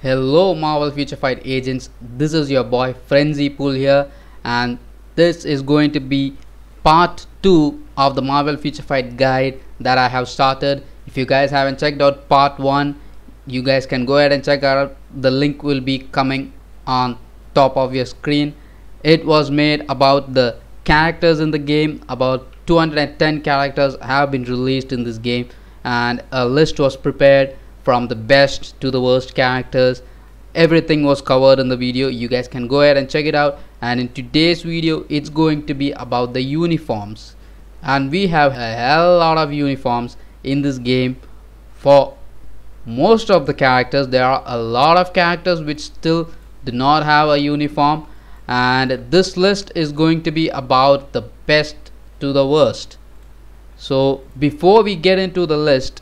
Hello Marvel Future Fight agents, this is your boy Frenzypool here, and this is going to be part 2 of the Marvel Future Fight guide that I have started. If you guys haven't checked out part 1, you guys can go ahead and check out. The link will be coming on top of your screen. It was made about the characters in the game. About 210 characters have been released in this game, and a list was prepared from the best to the worst characters. Everything was covered in the video. You guys can go ahead and check it out. And in today's video, it's going to be about the uniforms, and we have a hell lot of uniforms in this game. For most of the characters, there are a lot of characters which still do not have a uniform, and this list is going to be about the best to the worst. So before we get into the list,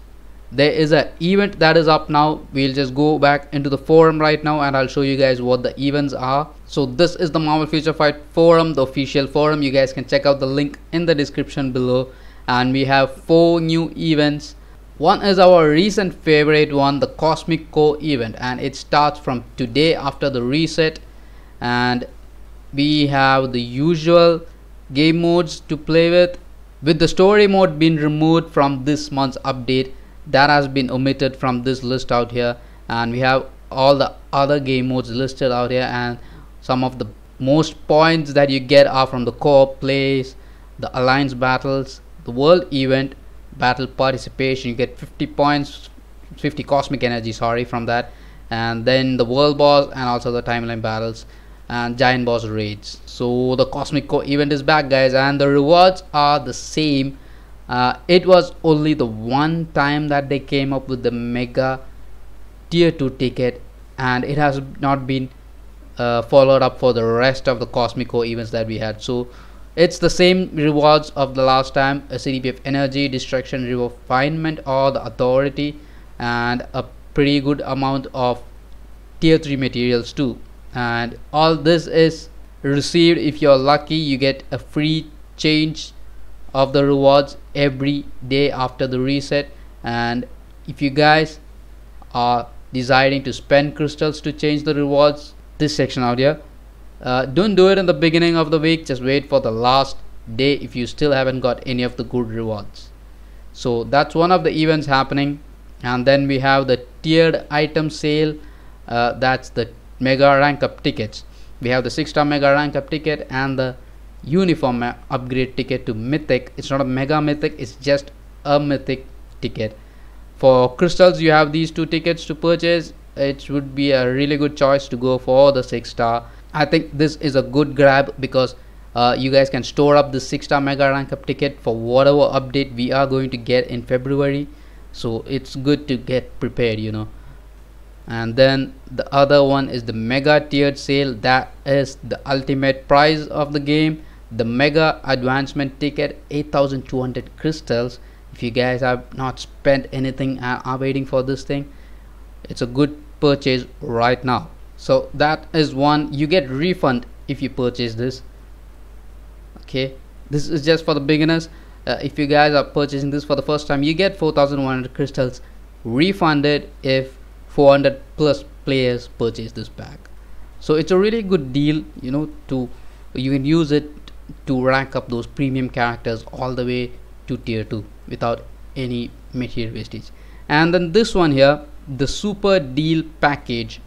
there is an event that is up now. We'll just go back into the forum right now and I'll show you guys what the events are. So this is the Marvel Future Fight forum, the official forum. You guys can check out the link in the description below, and we have 4 new events. One is our recent favorite one, the Cosmic Core event, and it starts from today after the reset. And we have the usual game modes to play with the story mode being removed from this month's update. That has been omitted from this list out here, and we have all the other game modes listed out here, and some of the most points that you get are from the co-op plays, the alliance battles, the world event battle participation. You get 50 points, 50 cosmic energy, sorry, from that, and then the world boss and also the timeline battles and giant boss raids. So the Cosmic Core event is back, guys, and the rewards are the same. It was only the one time that they came up with the mega tier 2 ticket, and it has not been followed up for the rest of the Cosmic Core events that we had. So it's the same rewards of the last time: a CDP of energy, destruction, refinement, or the authority, and a pretty good amount of tier 3 materials too. And all this is received if you're lucky. You get a free change of the rewards every day after the reset. And if you guys are deciding to spend crystals to change the rewards, this section out here, don't do it in the beginning of the week. Just wait for the last day if you still haven't got any of the good rewards. So that's one of the events happening. And then we have the tiered item sale. That's the mega rank up tickets. We have the 6-star mega rank up ticket and the uniform upgrade ticket to mythic. It's not a mega mythic, it's just a mythic ticket. For crystals, you have these 2 tickets to purchase. It would be a really good choice to go for the 6-star. I think this is a good grab because you guys can store up the 6-star mega rank up ticket for whatever update we are going to get in February. So it's good to get prepared, you know. And then the other one is the mega tiered sale. That is the ultimate prize of the game, the mega advancement ticket, 8,200 crystals. If you guys have not spent anything and are waiting for this thing, it's a good purchase right now. So that is one. You get refund if you purchase this. Okay, this is just for the beginners. If you guys are purchasing this for the first time, you get 4,100 crystals refunded if 400 plus players purchase this pack. So it's a really good deal, you know. You can use it to rank up those premium characters all the way to tier 2 without any material wastage. And then this one here, the super deal package,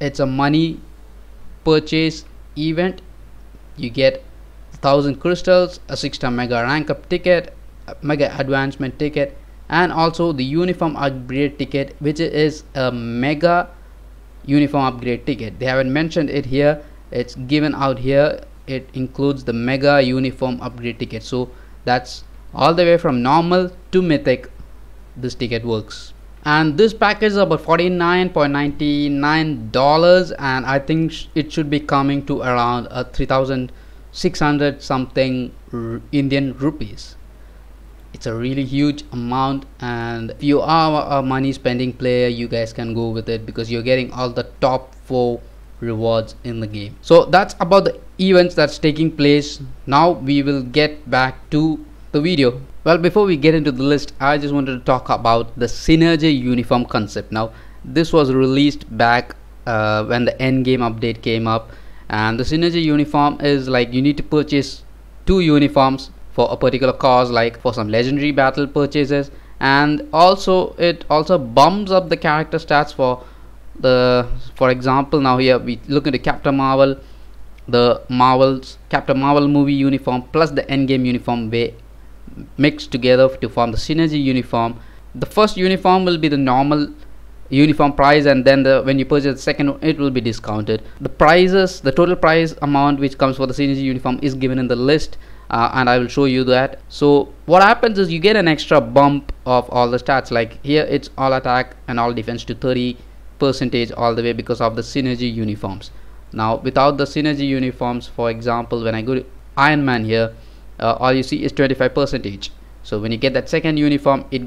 it's a money purchase event. You get 1,000 crystals, a 6-star mega rank up ticket, a mega advancement ticket, and also the uniform upgrade ticket, which is a mega uniform upgrade ticket. They haven't mentioned it here, it's given out here. It includes the mega uniform upgrade ticket. So that's all the way from normal to mythic this ticket works. And this package is about $49.99, and I think it should be coming to around 3,600 something Indian rupees. It's a really huge amount, and if you are a money spending player, you guys can go with it because you're getting all the top 4 rewards in the game. So that's about the events that's taking place. Now we will get back to the video. Well, before we get into the list, I just wanted to talk about the synergy uniform concept. Now this was released back when the end game update came up. And the synergy uniform is like you need to purchase 2 uniforms for a particular cause, like for some legendary battle purchases, and also it also bumps up the character stats for example, now here we look into Captain Marvel. The Captain Marvel movie uniform plus the endgame uniform they mixed together to form the synergy uniform. The first uniform will be the normal uniform price, and then when you purchase the second one, it will be discounted. The total price amount which comes for the synergy uniform is given in the list, and I will show you that. So what happens is you get an extra bump of all the stats, like here it's all attack and all defense to 30% all the way because of the synergy uniforms. Now without the synergy uniforms, for example, when I go to Iron Man here, all you see is 25%. So when you get that second uniform, it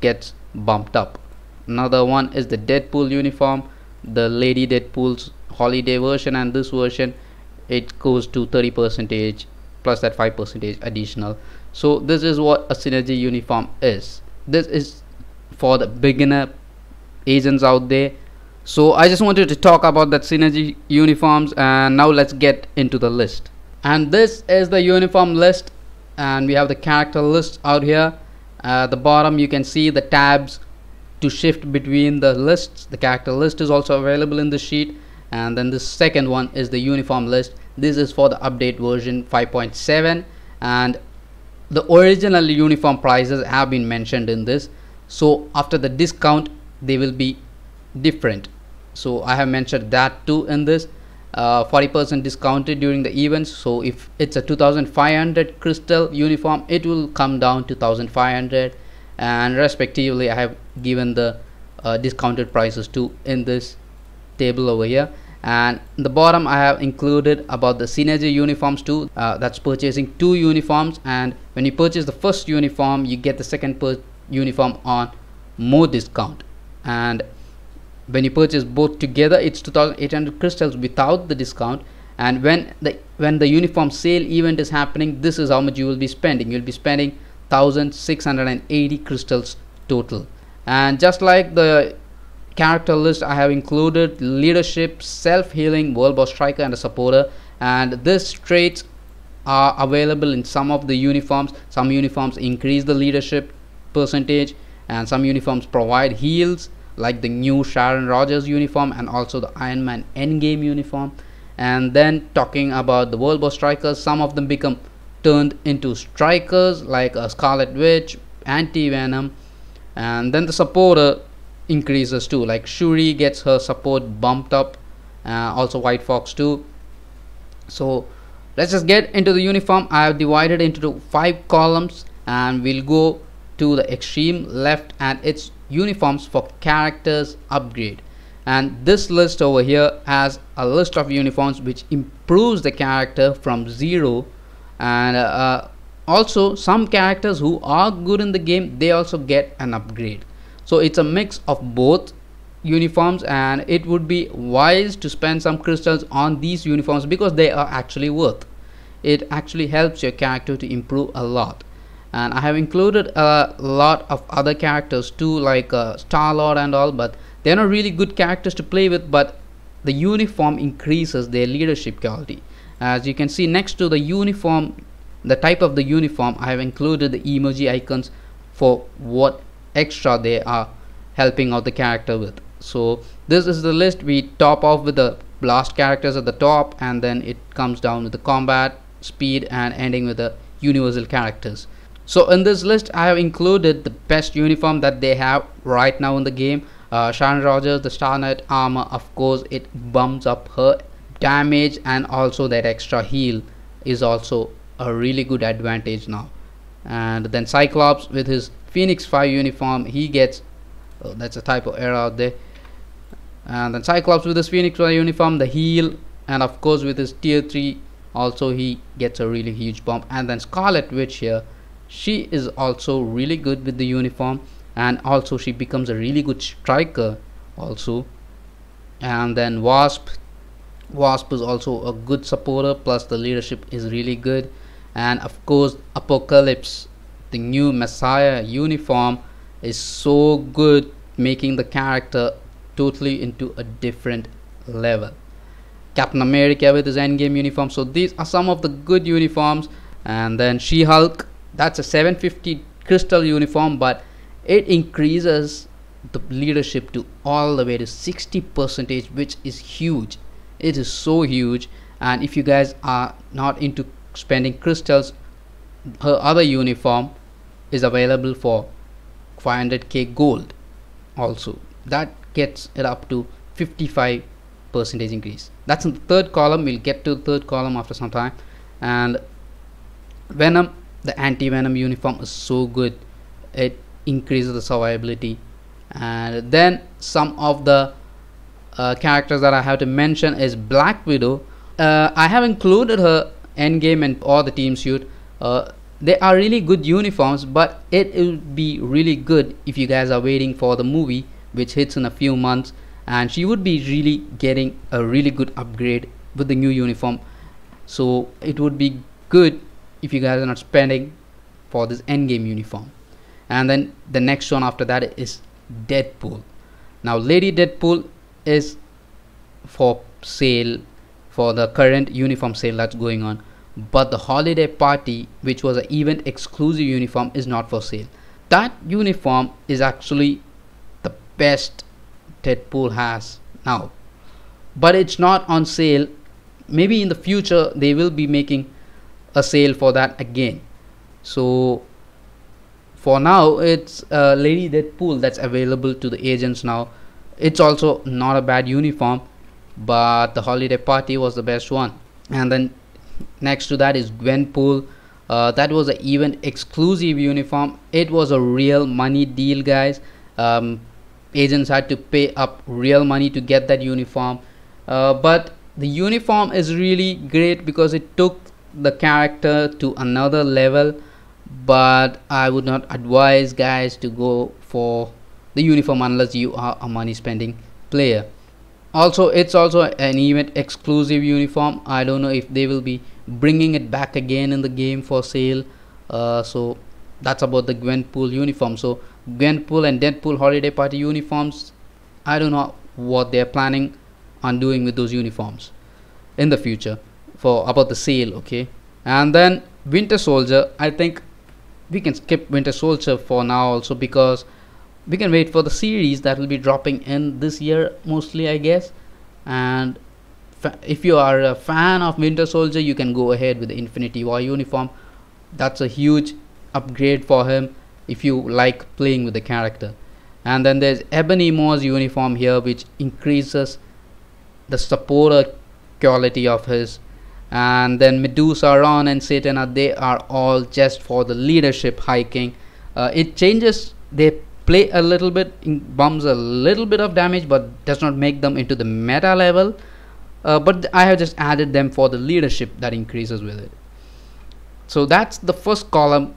gets bumped up. Another one is the Deadpool uniform, the Lady Deadpool's holiday version, and this version it goes to 30% plus that 5% additional. So this is what a synergy uniform is. This is for the beginner agents out there. So I just wanted to talk about that synergy uniforms, and now let's get into the list. And this is the uniform list, and we have the character list out here. At the bottom you can see the tabs to shift between the lists. The character list is also available in the sheet, and then the second one is the uniform list. This is for the update version 5.7, and the original uniform prices have been mentioned in this. So after the discount they will be different, so I have mentioned that too in this. 40% discounted during the events. So if it's a 2500 crystal uniform, it will come down to 1500, and respectively I have given the discounted prices too in this table over here. And in the bottom I have included about the synergy uniforms too. That's purchasing 2 uniforms, and when you purchase the first uniform you get the second uniform on more discount, and when you purchase both together it's 2800 crystals without the discount. And when the uniform sale event is happening, this is how much you will be spending. You'll be spending 1680 crystals total. And just like the character list, I have included leadership, self-healing, world boss striker, and a supporter, and these traits are available in some of the uniforms. Some uniforms increase the leadership percentage, and some uniforms provide heals, like the new Sharon Rogers uniform and also the Iron Man Endgame uniform. And then talking about the world boss strikers, some of them become turned into strikers, like a Scarlet Witch, Anti-Venom. And then the supporter increases too, like Shuri gets her support bumped up, also White Fox too. So let's just get into the uniform. I have divided into 5 columns, and we'll go to the extreme left, and it's uniforms for characters upgrade. And this list over here has a list of uniforms which improves the character from 0, and also some characters who are good in the game, they also get an upgrade. So it's a mix of both uniforms, and it would be wise to spend some crystals on these uniforms because they are actually worth. It actually helps your character to improve a lot. And I have included a lot of other characters too, like Star-Lord and all, but they're not really good characters to play with, but the uniform increases their leadership quality. As you can see next to the uniform, the type of the uniform, I have included the emoji icons for what extra they are helping out the character with. So this is the list. We top off with the blast characters at the top, and then it comes down with the combat, speed, and ending with the universal characters. So in this list I have included the best uniform that they have right now in the game. Sharon Rogers, the Starnet armor, of course it bumps up her damage, and also that extra heal is also a really good advantage now. And then Cyclops with his Phoenix 5 uniform, he gets, oh, that's a typo error out there. And then Cyclops with his Phoenix 5 uniform, the heal, and of course with his tier 3 also he gets a really huge bump. And then Scarlet Witch here, she is also really good with the uniform, and also she becomes a really good striker also. And then Wasp is also a good supporter, plus the leadership is really good. And of course Apocalypse, the new Messiah uniform, is so good, making the character totally into a different level. Captain America with his endgame uniform. So these are some of the good uniforms. And then She-Hulk, that's a 750 crystal uniform, but it increases the leadership to all the way to 60%, which is huge. It is so huge. And if you guys are not into spending crystals, her other uniform is available for 500k gold also. That gets it up to 55% increase. That's in the third column. We'll get to the third column after some time. And Venom, the anti-venom uniform is so good. It increases the survivability. And then some of the characters that I have to mention is Black Widow. I have included her endgame and all the team suit. They are really good uniforms, but it would be really good if you guys are waiting for the movie, which hits in a few months, and she would be really getting a really good upgrade with the new uniform. So it would be good if you guys are not spending for this endgame uniform. And then the next one after that is Deadpool. Now Lady Deadpool is for sale, for the current uniform sale that's going on, but the holiday party, which was an event exclusive uniform, is not for sale. That uniform is actually the best Deadpool has now, but it's not on sale. Maybe in the future they will be making a sale for that again. So for now it's Lady Deadpool that's available to the agents now. It's also not a bad uniform, but the holiday party was the best one. And then next to that is Gwenpool. That was an event exclusive uniform. It was a real money deal, guys. Agents had to pay up real money to get that uniform, but the uniform is really great because it took the character to another level. But I would not advise guys to go for the uniform unless you are a money spending player. Also, it's also an event exclusive uniform. I don't know if they will be bringing it back again in the game for sale. So that's about the Gwenpool uniform. So Gwenpool and Deadpool holiday party uniforms, I don't know what they're planning on doing with those uniforms in the future for about the sale. Okay. And then Winter Soldier, I think we can skip Winter Soldier for now also, because we can wait for the series that will be dropping in this year mostly, I guess. And if you are a fan of Winter Soldier, you can go ahead with the Infinity War uniform. That's a huge upgrade for him if you like playing with the character. And then there's Ebony Maw's uniform here, which increases the supporter quality of his. And then Medusa, Ron and Satana, they are all just for the leadership hiking. It changes, they play a little bit, bumps a little bit of damage, but does not make them into the meta level. But I have just added them for the leadership that increases with it. So that's the first column,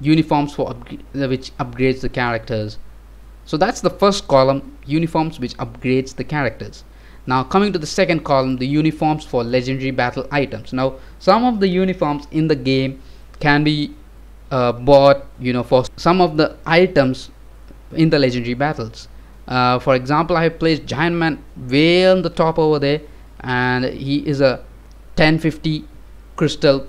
uniforms for which upgrades the characters. So that's the first column, uniforms which upgrades the characters. Now coming to the second column, the uniforms for legendary battle items. Now some of the uniforms in the game can be bought, for some of the items in the legendary battles. For example, I have placed Giant Man way on the top over there, and he is a 1050 crystal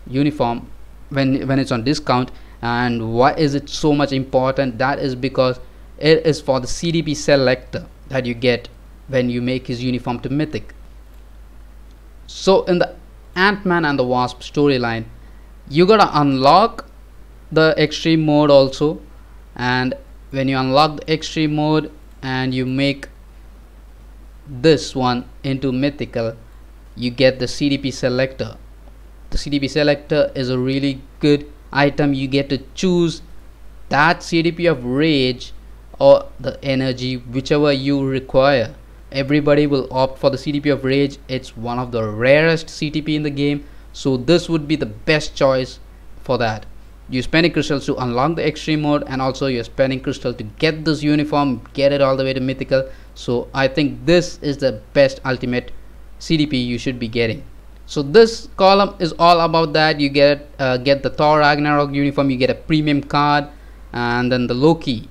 uniform when it's on discount. And why is it so much important? That is because it is for the CDP selector that you get when you make his uniform to mythic. So in the Ant-Man and the Wasp storyline, you gotta unlock the extreme mode also, and when you unlock the extreme mode and you make this one into mythical, you get the CDP selector. The CDP selector is a really good item. You get to choose that CDP of rage or the energy, whichever you require. Everybody will opt for the CDP of rage. It's one of the rarest CDP in the game, so this would be the best choice for that. You're spending crystals to unlock the extreme mode, and also you're spending crystal to get this uniform, get it all the way to mythical. So I think this is the best ultimate CDP you should be getting. So this column is all about that. You get the Thor Ragnarok uniform, you get a premium card, and then the Loki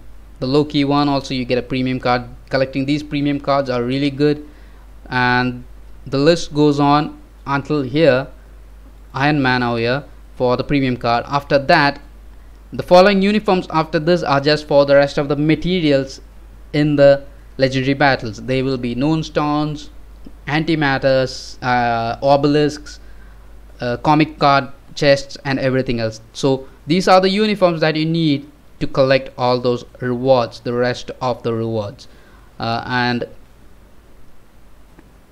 one also, you get a premium card. Collecting these premium cards are really good. and the list goes on until here, Iron Man over here for the premium card. After that, the following uniforms after this are just for the rest of the materials in the legendary battles. They will be known stones, antimatters, obelisks, comic card chests, and everything else. So these are the uniforms that you need to collect all those rewards, the rest of the rewards. And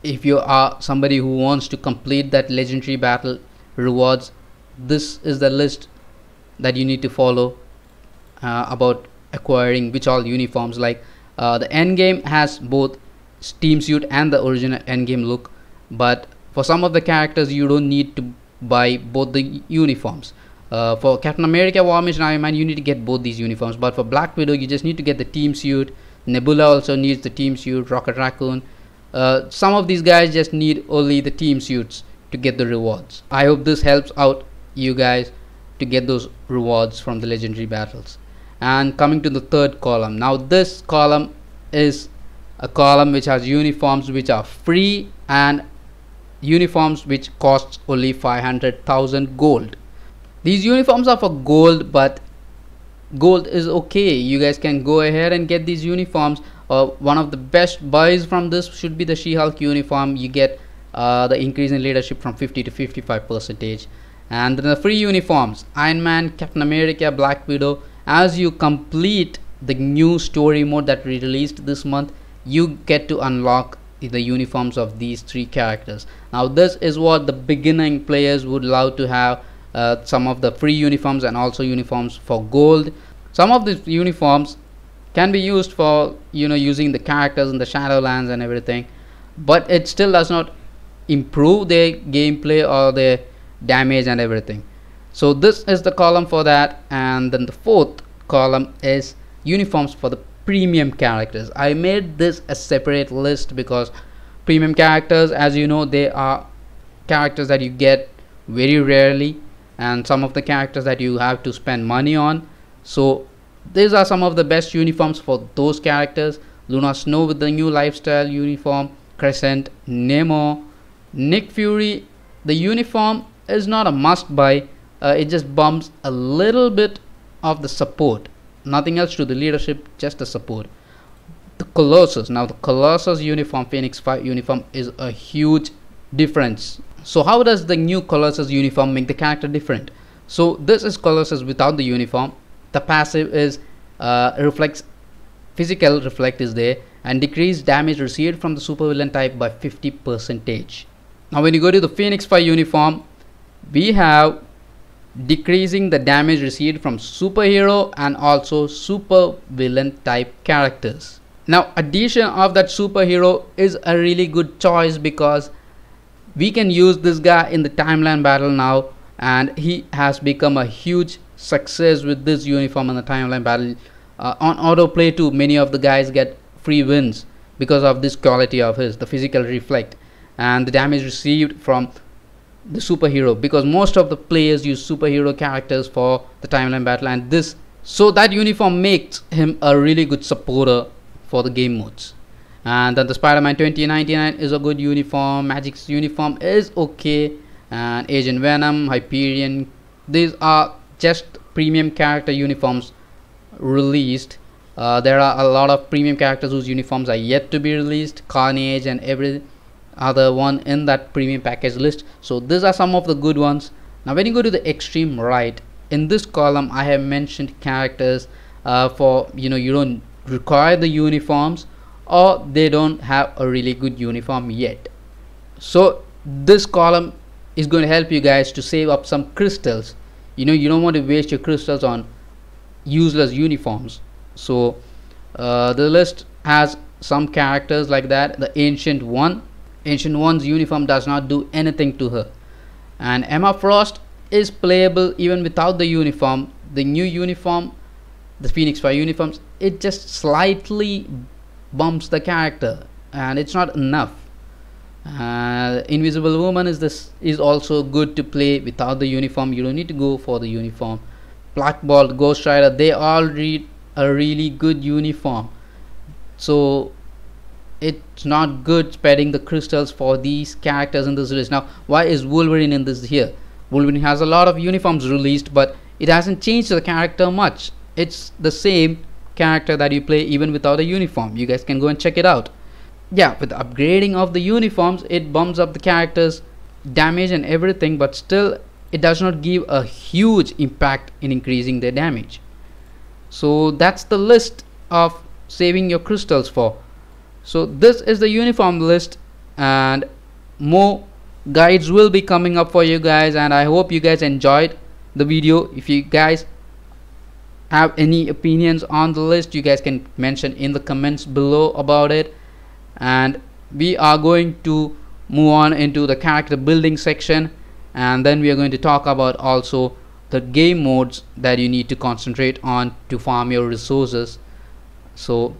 if you are somebody who wants to complete that legendary battle rewards, this is the list that you need to follow about acquiring which all uniforms. Like the end game has both team suit and the original end game look, but for some of the characters you don't need to buy both the uniforms. For Captain America, War Machine, Iron Man, you need to get both these uniforms, but for Black Widow you just need to get the team suit. Nebula also needs the team suit, Rocket Raccoon. Some of these guys just need only the team suits to get the rewards. I hope this helps out you guys to get those rewards from the legendary battles. And coming to the third column, now this column is a column which has uniforms which are free and uniforms which costs only 500,000 gold. These uniforms are for gold, but gold is okay. You guys can go ahead and get these uniforms. One of the best buys from this should be the She-Hulk uniform. You get the increase in leadership from 50 to 55%. And then the free uniforms, Iron Man, Captain America, Black Widow. As you complete the new story mode that we released this month, you get to unlock the uniforms of these three characters. Now this is what the beginning players would love to have, some of the free uniforms and also uniforms for gold. Some of these uniforms can be used for using the characters in the Shadowlands and everything, but it still does not improve their gameplay or their damage and everything. So this is the column for that. And then the fourth column is uniforms for the premium characters. I made this a separate list because premium characters, as you know, they are characters that you get very rarely, and some of the characters that you have to spend money on. So these are some of the best uniforms for those characters. Luna Snow with the new lifestyle uniform, Crescent, Nemo, Nick Fury. The uniform is not a must buy, it just bumps a little bit of the support, nothing else to the leadership, just the support. The Colossus, now the Colossus uniform, Phoenix 5 uniform, is a huge difference. So how does the new Colossus uniform make the character different? So this is Colossus without the uniform. The passive is reflects, physical reflect is there, and decreased damage received from the supervillain type by 50%. Now when you go to the Phoenix 5 uniform, we have decreasing the damage received from superhero and also super villain type characters. Now addition of that superhero is a really good choice because we can use this guy in the timeline battle now, and he has become a huge success with this uniform in the timeline battle. On autoplay too, many of the guys get free wins because of this quality of his, the physical reflect and the damage received from the superhero, because most of the players use superhero characters for the timeline battle, and this, so that uniform makes him a really good supporter for the game modes. And then the Spider-Man 2099 is a good uniform. Magic's uniform is okay, and Agent Venom, Hyperion, these are just premium character uniforms released. There are a lot of premium characters whose uniforms are yet to be released, Carnage and every other one in that premium package list. So these are some of the good ones. Now when you go to the extreme right, in this column I have mentioned characters for you don't require the uniforms, or they don't have a really good uniform yet. So this column is going to help you guys to save up some crystals. You don't want to waste your crystals on useless uniforms. So the list has some characters like that. The Ancient One's uniform does not do anything to her, and Emma Frost is playable even without the uniform. The new uniform, the Phoenix 5 uniforms, it just slightly bumps the character, and it's not enough. Invisible Woman is also good to play without the uniform. You don't need to go for the uniform. Black Bolt, Ghost Rider, they all read a really good uniform. So it's not good spending the crystals for these characters in this list. Now why is Wolverine in this here? Wolverine has a lot of uniforms released, but it hasn't changed the character much. It's the same character that you play even without a uniform. You guys can go and check it out. Yeah, with the upgrading of the uniforms, it bumps up the characters damage and everything, but still it does not give a huge impact in increasing their damage. So that's the list of saving your crystals for. So this is the uniform list, and more guides will be coming up for you guys, and I hope you guys enjoyed the video. If you guys have any opinions on the list, you guys can mention in the comments below about it, and we are going to move on into the character building section, and then we are going to talk about also the game modes that you need to concentrate on to farm your resources. So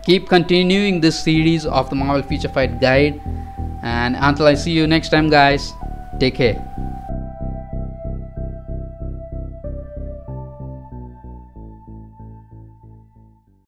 keep continuing this series of the Marvel Future Fight guide, and until I see you next time guys, take care.